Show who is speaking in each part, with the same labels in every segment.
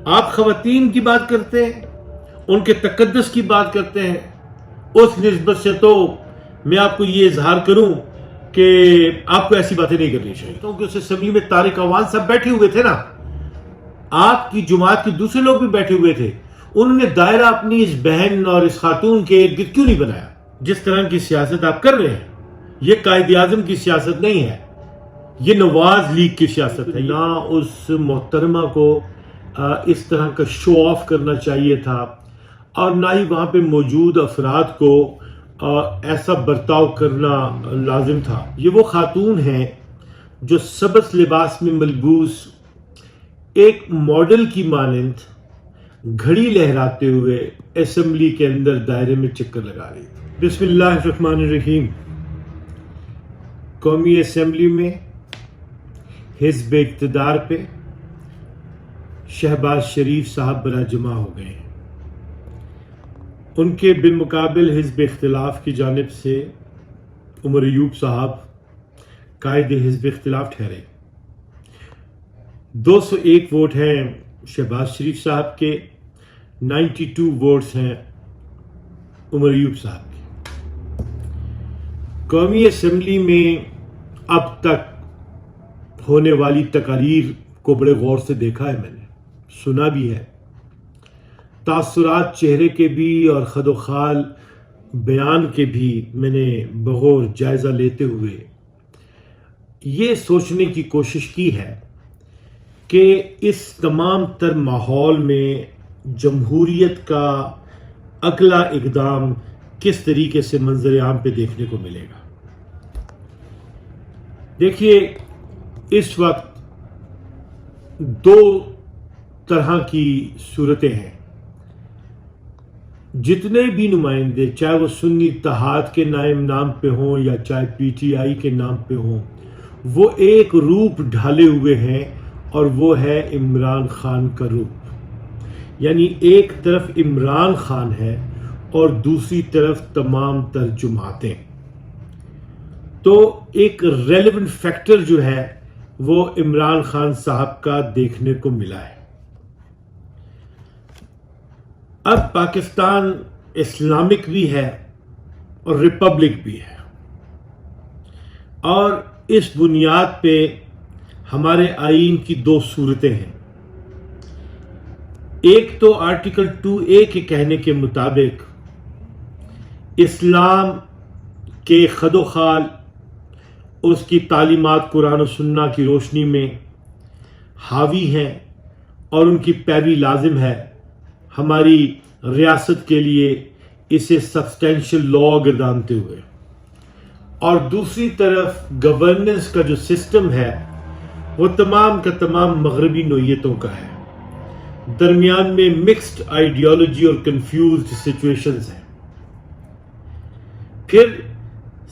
Speaker 1: آپ خواتین کی بات کرتے ہیں، ان کے تقدس کی بات کرتے ہیں، اس نسبت سے تو میں آپ کو یہ اظہار کروں کہ آپ کو ایسی باتیں نہیں کرنی چاہیے، کیونکہ اس اسمبلی میں طارق اعوان صاحب بیٹھے ہوئے تھے نا، آپ کی جماعت کے دوسرے لوگ بھی بیٹھے ہوئے تھے، انہوں نے دائرہ اپنی اس بہن اور اس خاتون کے ارد گرد کیوں نہیں بنایا؟ جس طرح کی سیاست آپ کر رہے ہیں یہ قائد اعظم کی سیاست نہیں ہے، یہ نواز لیگ کی سیاست ہے۔ نہ اس محترمہ کو اس طرح کا شو آف کرنا چاہیے تھا، اور نہ ہی وہاں پہ موجود افراد کو ایسا برتاؤ کرنا لازم تھا۔ یہ وہ خاتون ہیں جو سبز لباس میں ملبوس ایک ماڈل کی مانند گھڑی لہراتے ہوئے اسمبلی کے اندر دائرے میں چکر لگا رہی تھی۔ بسم اللہ الرحمن الرحیم۔ قومی اسمبلی میں حزب اقتدار پہ شہباز شریف صاحب برا جمع ہو گئے ہیں، ان کے بالمقابل حزب اختلاف کی جانب سے عمر ایوب صاحب قائد حزب اختلاف ٹھہرے۔ 201 ووٹ ہیں شہباز شریف صاحب کے، 92 ووٹس ہیں عمر ایوب صاحب کے۔ قومی اسمبلی میں اب تک ہونے والی تقاریر کو بڑے غور سے دیکھا ہے، میں نے سنا بھی ہے، تاثرات چہرے کے بھی اور خد و خال بیان کے بھی میں نے بغور جائزہ لیتے ہوئے یہ سوچنے کی کوشش کی ہے کہ اس تمام تر ماحول میں جمہوریت کا اگلا اقدام کس طریقے سے منظر عام پہ دیکھنے کو ملے گا۔ دیکھیے، اس وقت دو طرح کی صورتیں ہیں۔ جتنے بھی نمائندے، چاہے وہ سنی اتحاد کے نام پہ ہوں یا چاہے پی ٹی آئی کے نام پہ ہوں، وہ ایک روپ ڈھالے ہوئے ہیں، اور وہ ہے عمران خان کا روپ۔ یعنی ایک طرف عمران خان ہے اور دوسری طرف تمام تر جماعتیں۔ تو ایک ریلیونٹ فیکٹر جو ہے وہ عمران خان صاحب کا دیکھنے کو ملا ہے۔ اب پاکستان اسلامک بھی ہے اور ریپبلک بھی ہے، اور اس بنیاد پہ ہمارے آئین کی دو صورتیں ہیں۔ ایک تو آرٹیکل 2A کے کہنے کے مطابق اسلام کے خد و خال، اس کی تعلیمات قرآن و سنت کی روشنی میں حاوی ہیں اور ان کی پیروی لازم ہے ہماری ریاست کے لیے اسے سبسٹینشل لا گردانتے ہوئے، اور دوسری طرف گورننس کا جو سسٹم ہے وہ تمام کا تمام مغربی نوعیتوں کا ہے، درمیان میں مکسڈ آئیڈیالوجی اور کنفیوزڈ سچویشنز ہیں۔ پھر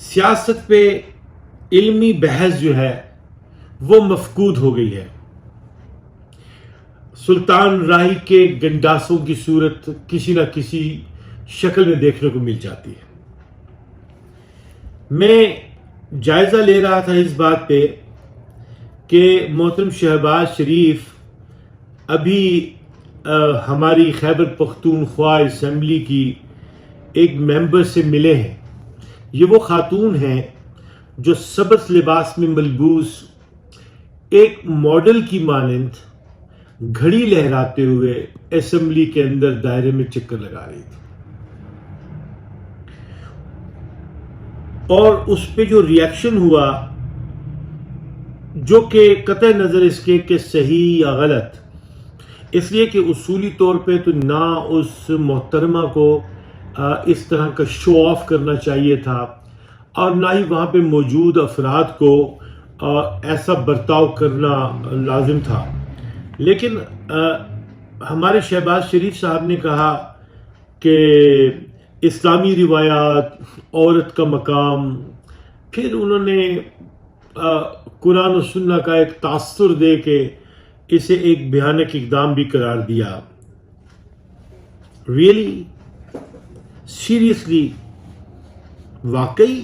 Speaker 1: سیاست پہ علمی بحث جو ہے وہ مفقود ہو گئی ہے، سلطان راہی کے گنڈاسوں کی صورت کسی نہ کسی شکل میں دیکھنے کو مل جاتی ہے۔ میں جائزہ لے رہا تھا اس بات پہ کہ محترم شہباز شریف ابھی ہماری خیبر پختونخوا اسمبلی کی ایک ممبر سے ملے ہیں۔ یہ وہ خاتون ہیں جو سبز لباس میں ملبوس ایک ماڈل کی مانند گھڑی لہراتے ہوئے اسمبلی کے اندر دائرے میں چکر لگا رہی تھی، اور اس پہ جو ریاکشن ہوا، جو کہ قطع نظر اس کے کہ صحیح یا غلط، اس لیے کہ اصولی طور پہ تو نہ اس محترمہ کو اس طرح کا شو آف کرنا چاہیے تھا، اور نہ ہی وہاں پہ موجود افراد کو ایسا برتاؤ کرنا لازم تھا۔ لیکن ہمارے شہباز شریف صاحب نے کہا کہ اسلامی روایات، عورت کا مقام، پھر انہوں نے قرآن و سنت کا ایک تاثر دے کے اسے ایک بھیانک اقدام بھی قرار دیا۔ ریئلی، سیریسلی، واقعی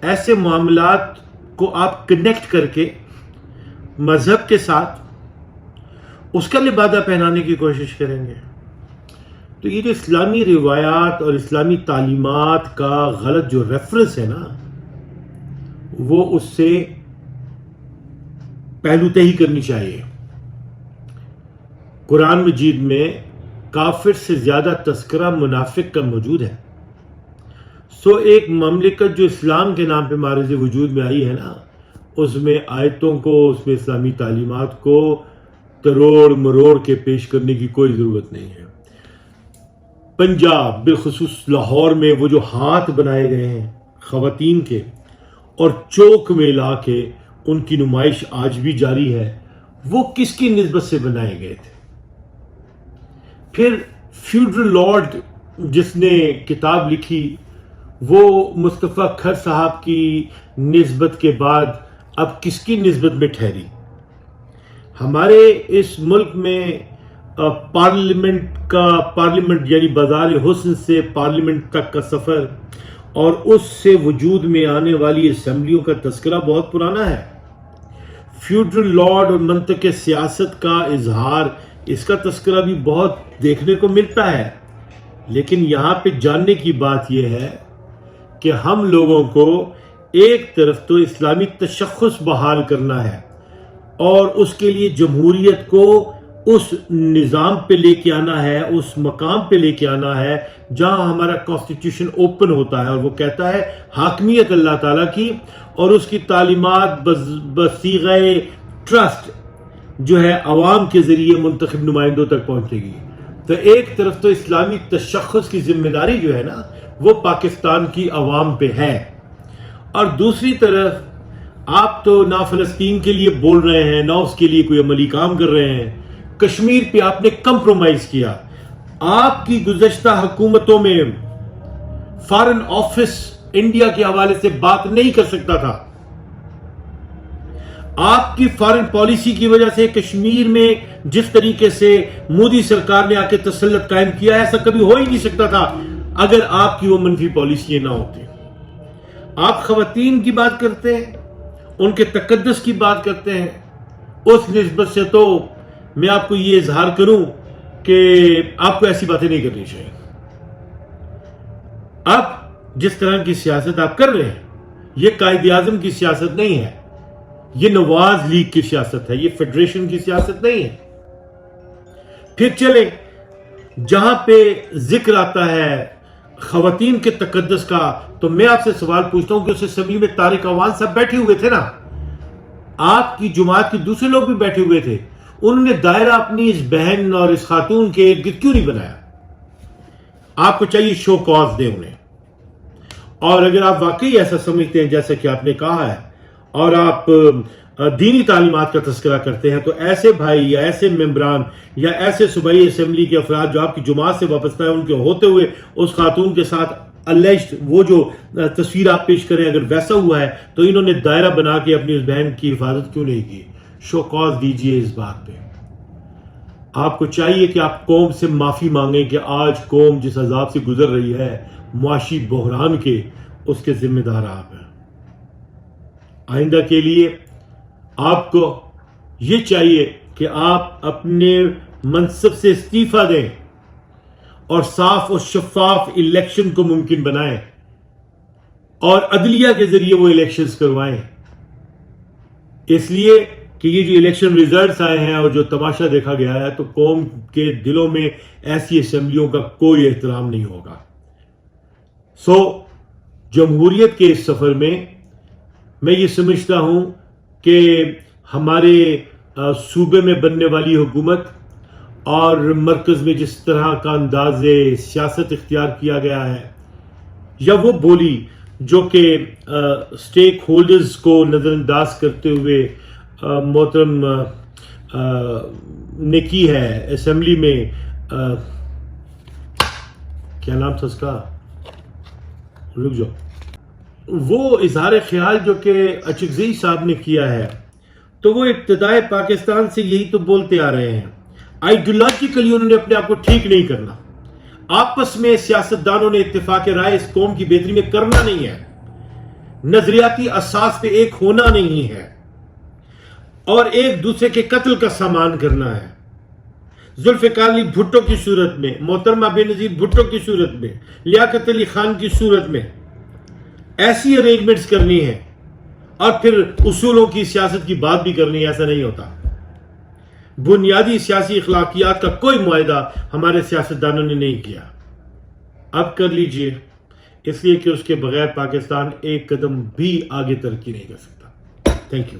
Speaker 1: ایسے معاملات کو آپ کنیکٹ کر کے مذہب کے ساتھ، اس کا لبادہ پہنانے کی کوشش کریں گے. تو یہ جو اسلامی روایات اور اسلامی تعلیمات کا غلط جو ریفرنس ہے نا، وہ اس سے پہلو تہی کرنی چاہیے. قرآن مجید میں کافر سے زیادہ تذکرہ منافق کا موجود ہے. سو ایک مملکت جو اسلام کے نام پہ معرض وجود میں آئی ہے نا، اس میں آیتوں کو، اس میں اسلامی تعلیمات کو تروڑ مروڑ کے پیش کرنے کی کوئی ضرورت نہیں ہے. پنجاب بالخصوص لاہور میں وہ جو ہاتھ بنائے گئے ہیں خواتین کے اور چوک میں لا کے ان کی نمائش آج بھی جاری ہے، وہ کس کی نسبت سے بنائے گئے تھے؟ پھر فیوڈرل لارڈ جس نے کتاب لکھی وہ مصطفیٰ کھر صاحب کی نسبت کے بعد اب کس کی نسبت میں ٹھہری؟ ہمارے اس ملک میں پارلیمنٹ یعنی بازار حسن سے پارلیمنٹ تک کا سفر اور اس سے وجود میں آنے والی اسمبلیوں کا تذکرہ بہت پرانا ہے. فیوڈرل لارڈ اور منطق سیاست کا اظہار، اس کا تذکرہ بھی بہت دیکھنے کو ملتا ہے. لیکن یہاں پہ جاننے کی بات یہ ہے کہ ہم لوگوں کو ایک طرف تو اسلامی تشخص بحال کرنا ہے اور اس کے لیے جمہوریت کو اس نظام پہ لے کے آنا ہے، اس مقام پہ لے کے آنا ہے جہاں ہمارا کانسٹیٹیوشن اوپن ہوتا ہے اور وہ کہتا ہے حاکمیت اللہ تعالیٰ کی اور اس کی تعلیمات بصیغہ ٹرسٹ جو ہے عوام کے ذریعے منتخب نمائندوں تک پہنچے گی. تو ایک طرف تو اسلامی تشخص کی ذمہ داری جو ہے نا وہ پاکستان کی عوام پہ ہے، اور دوسری طرف آپ تو نہ فلسطین کے لیے بول رہے ہیں نہ اس کے لیے کوئی عملی کام کر رہے ہیں. کشمیر پہ آپ نے کمپرومائز کیا. آپ کی گزشتہ حکومتوں میں فارن آفس انڈیا کے حوالے سے بات نہیں کر سکتا تھا. آپ کی فارن پالیسی کی وجہ سے کشمیر میں جس طریقے سے مودی سرکار نے آ کے تسلط قائم کیا، ایسا کبھی ہو ہی نہیں سکتا تھا اگر آپ کی وہ منفی پالیسی نہ ہوتی. آپ خواتین کی بات کرتے ہیں، ان کے تقدس کی بات کرتے ہیں. اس نسبت سے تو میں آپ کو یہ اظہار کروں کہ آپ کو ایسی باتیں نہیں کرنی چاہیے. اب جس طرح کی سیاست آپ کر رہے ہیں یہ قائد اعظم کی سیاست نہیں ہے، یہ نواز لیگ کی سیاست ہے، یہ فیڈریشن کی سیاست نہیں ہے. پھر چلیں جہاں پہ ذکر آتا ہے خواتین کے تقدس کا، تو میں آپ سے سوال پوچھتا ہوں کہ اس اسمبلی میں طارق اعوان صاحب بیٹھے ہوئے تھے نا، آپ کی جماعت کے دوسرے لوگ بھی بیٹھے ہوئے تھے، انہوں نے دائرہ اپنی اس بہن اور اس خاتون کے ارد گرد کیوں نہیں بنایا؟ آپ کو چاہیے شو کاز دیں انہیں. اور اگر آپ واقعی ایسا سمجھتے ہیں جیسا کہ آپ نے کہا ہے اور آپ دینی تعلیمات کا تذکرہ کرتے ہیں، تو ایسے بھائی یا ایسے ممبران یا ایسے صوبائی اسمبلی کے افراد جو آپ کی جماعت سے وابستہ ہیں، ان کے ہوتے ہوئے اس خاتون کے ساتھ اللیجڈ وہ جو تصویر آپ پیش کریں اگر ویسا ہوا ہے تو انہوں نے دائرہ بنا کے اپنی اس بہن کی حفاظت کیوں نہیں کی؟ شو کاز دیجئے اس بات پہ. آپ کو چاہیے کہ آپ قوم سے معافی مانگیں کہ آج قوم جس عذاب سے گزر رہی ہے معاشی بحران کے، اس کے ذمہ دار آپ ہیں. آئندہ کے لیے آپ کو یہ چاہیے کہ آپ اپنے منصب سے استعفیٰ دیں اور صاف اور شفاف الیکشن کو ممکن بنائیں اور عدلیہ کے ذریعے وہ الیکشنز کروائیں. اس لیے کہ یہ جو الیکشن ریزلٹس آئے ہیں اور جو تماشا دیکھا گیا ہے تو قوم کے دلوں میں ایسی اسمبلیوں کا کوئی احترام نہیں ہوگا. سو جمہوریت کے اس سفر میں یہ سمجھتا ہوں کہ ہمارے صوبے میں بننے والی حکومت اور مرکز میں جس طرح کا انداز سیاست اختیار کیا گیا ہے، یا وہ بولی جو کہ سٹیک ہولڈرز کو نظر انداز کرتے ہوئے محترم نے کی ہے اسمبلی میں، کیا نام تھا اس کا، رک جاؤ، وہ اظہار خیال جو کہ اچکزئی صاحب نے کیا ہے، تو وہ ابتدائے پاکستان سے یہی تو بولتے آ رہے ہیں. آئیڈیولوجیکلی انہوں نے اپنے آپ کو ٹھیک نہیں کرنا. آپس میں سیاستدانوں نے اتفاق رائے اس قوم کی بہتری میں کرنا نہیں ہے، نظریاتی اساس پہ ایک ہونا نہیں ہے، اور ایک دوسرے کے قتل کا سامان کرنا ہے. ذوالفقار علی بھٹو کی صورت میں، محترمہ بے نظیر بھٹو کی صورت میں، لیاقت علی خان کی صورت میں ایسی ارینجمنٹس کرنی ہے اور پھر اصولوں کی سیاست کی بات بھی کرنی ہے. ایسا نہیں ہوتا. بنیادی سیاسی اخلاقیات کا کوئی معاہدہ ہمارے سیاستدانوں نے نہیں کیا. اب کر لیجئے، اس لیے کہ اس کے بغیر پاکستان ایک قدم بھی آگے ترقی نہیں کر سکتا. Thank you.